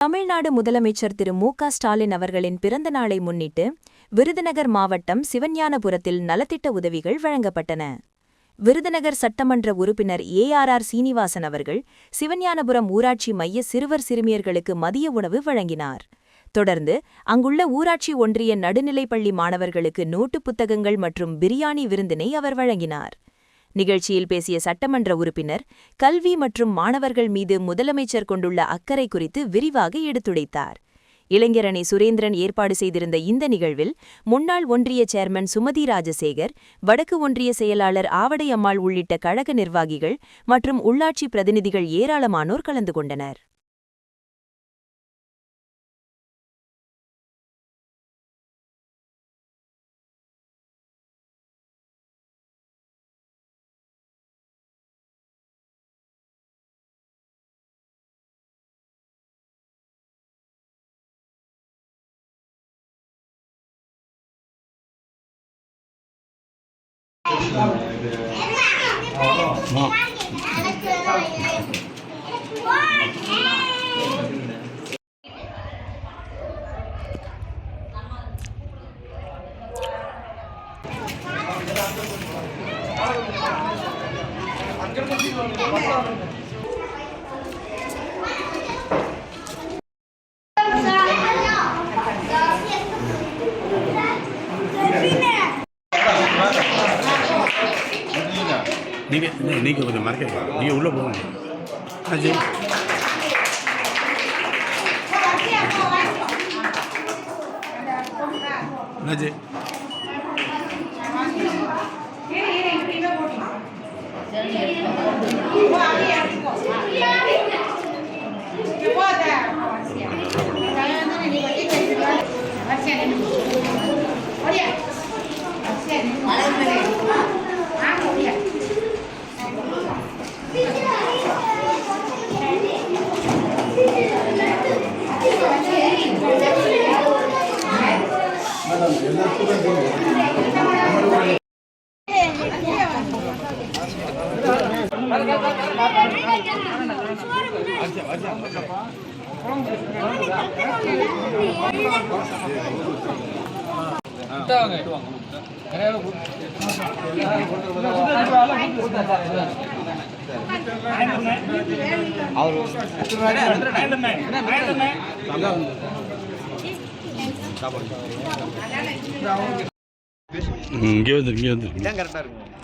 தமிழ்நாடு முதலமைச்சர் திரு மு.க. ஸ்டாலின் அவர்களின் பிறந்த நாளை முன்னிட்டு விருதுநகர் மாவட்டம் சிவஞானபுரத்தில் நலத்திட்ட உதவிகள் வழங்கப்பட்டன. விருதுநகர் சட்டமன்ற உறுப்பினர் ஏ.ஆர். சீனிவாசன் அவர்கள் சிவஞானபுரம் ஊராட்சி மைய சிறுவர் சிறுமியர்களுக்கு மதிய உணவு வழங்கினார். தொடர்ந்து அங்குள்ள ஊராட்சி ஒன்றிய நடுநிலைப்பள்ளி மாணவர்களுக்கு நோட்டுப் புத்தகங்கள் மற்றும் பிரியாணி விருந்தினை அவர் வழங்கினார். நிகழ்ச்சியில் பேசிய சட்டமன்ற உறுப்பினர் கல்வி மற்றும் மாணவர்கள் மீது முதலமைச்சர் கொண்டுள்ள அக்கறை குறித்து விரிவாக எடுத்துரைத்தார். இளைஞரணி சுரேந்திரன் ஏற்பாடு செய்திருந்த இந்த நிகழ்வில் முன்னாள் ஒன்றிய சேர்மன் சுமதி ராஜசேகர், வடக்கு ஒன்றிய செயலாளர் ஆவடை அம்மாள் உள்ளிட்ட கழக நிர்வாகிகள் மற்றும் உள்ளாட்சி பிரதிநிதிகள் ஏராளமானோர் கலந்து கொண்டனர். நீங்கள் கொஞ்சம் மறக்க நீங்கள் உள்ளே போகணும். அஜய் அஜய் இங்கே வந்து